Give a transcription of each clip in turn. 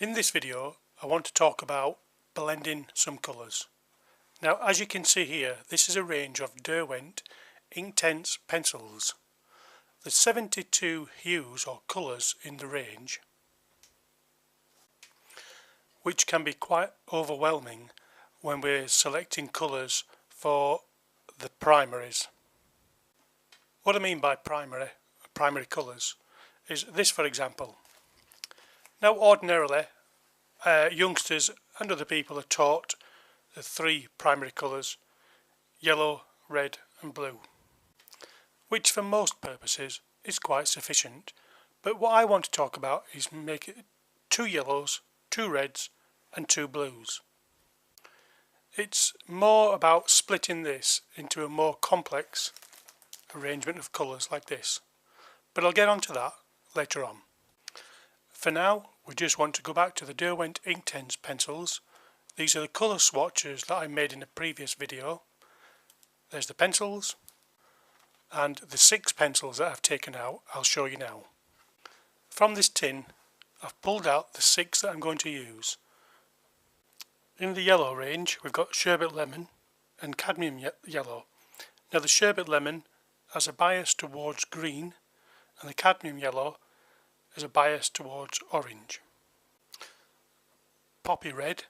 In this video I want to talk about blending some colours. Now as you can see here, this is a range of Derwent Inktense pencils. There's 72 hues or colours in the range, which can be quite overwhelming when we're selecting colours for the primaries. What I mean by primary colours is this, for example. Now ordinarily youngsters and other people are taught the three primary colours: yellow, red and blue, which for most purposes is quite sufficient. But what I want to talk about is make it 2 yellows, 2 reds and 2 blues. It's more about splitting this into a more complex arrangement of colours like this, but I'll get onto that later on. For now we just want to go back to the Derwent Inktense pencils. These are the colour swatches that I made in a previous video. There's the pencils and the 6 pencils that I've taken out. I'll show you now. From this tin I've pulled out the 6 that I'm going to use. In the yellow range we've got sherbet lemon and cadmium yellow. Now the sherbet lemon has a bias towards green and the cadmium yellow has a bias towards orange. Poppy red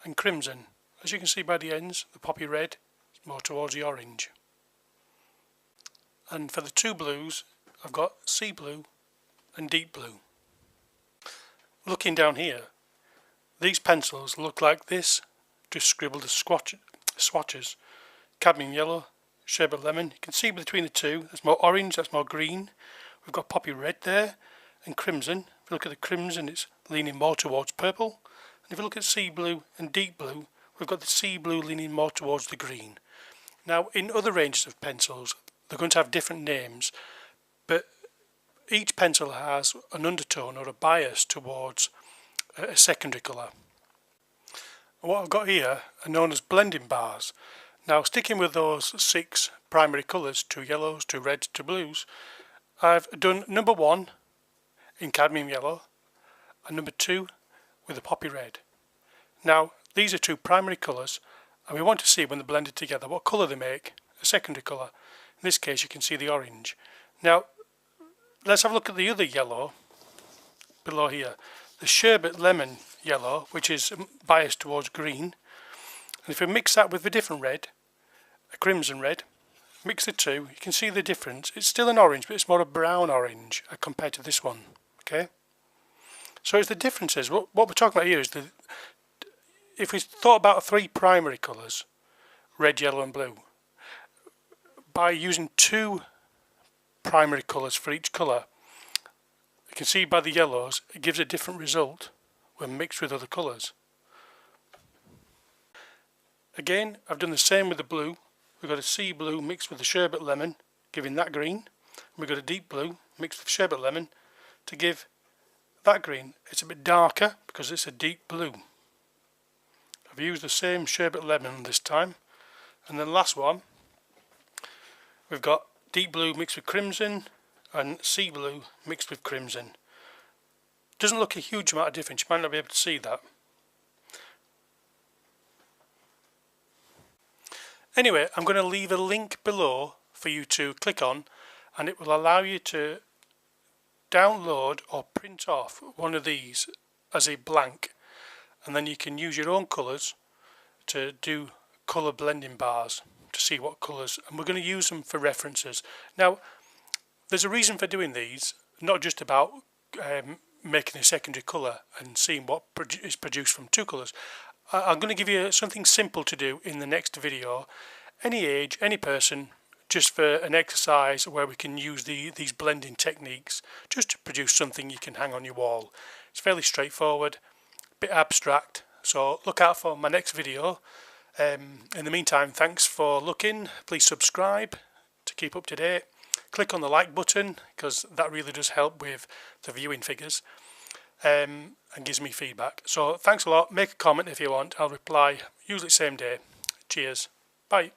and crimson. As you can see by the ends, the poppy red is more towards the orange. And for the 2 blues I've got sea blue and deep blue. Looking down here, these pencils look like this, just scribbled as swatches. Cadmium yellow, sherbet lemon. You can see between the two, there's more orange, that's more green. We've got poppy red there and crimson. If you look at the crimson, it's leaning more towards purple. And if you look at sea blue and deep blue, we've got the sea blue leaning more towards the green. Now in other ranges of pencils they're going to have different names, but each pencil has an undertone or a bias towards a secondary colour. What I've got here are known as blending bars. Now sticking with those 6 primary colours, 2 yellows, 2 reds, 2 blues, I've done number 1 in cadmium yellow and number 2 with a poppy red. Now these are 2 primary colours and we want to see when they're blended together what colour they make, a secondary colour. In this case you can see the orange. Now let's have a look at the other yellow below here. The sherbet lemon yellow, which is biased towards green, and if we mix that with a different red, a crimson red, mix the two, you can see the difference. It's still an orange, but it's more a brown orange compared to this one. Okay, so it's the differences. What we're talking about here is if we thought about 3 primary colours, red, yellow and blue, by using 2 primary colours for each colour, you can see by the yellows it gives a different result when mixed with other colours. Again, I've done the same with the blue. We've got a sea blue mixed with the sherbet lemon, giving that green. And we've got a deep blue mixed with sherbet lemon to give that green. It's a bit darker because it's a deep blue. I've used the same sherbet lemon this time. And then the last one, we've got deep blue mixed with crimson and sea blue mixed with crimson. Doesn't look a huge amount of difference, you might not be able to see that. Anyway, I'm going to leave a link below for you to click on, and it will allow you to download or print off one of these as a blank, and then you can use your own colours to do colour blending bars to see what colours, and we're going to use them for references. Now there's a reason for doing these, not just about making a secondary colour and seeing what is produced from 2 colours. I'm going to give you something simple to do in the next video. Any age, any person, just for an exercise where we can use these blending techniques just to produce something you can hang on your wall. It's fairly straightforward, a bit abstract, so look out for my next video. In the meantime, thanks for looking. Please subscribe to keep up to date. Click on the like button because that really does help with the viewing figures and gives me feedback. So thanks a lot. Make a comment if you want. I'll reply usually same day. Cheers. Bye.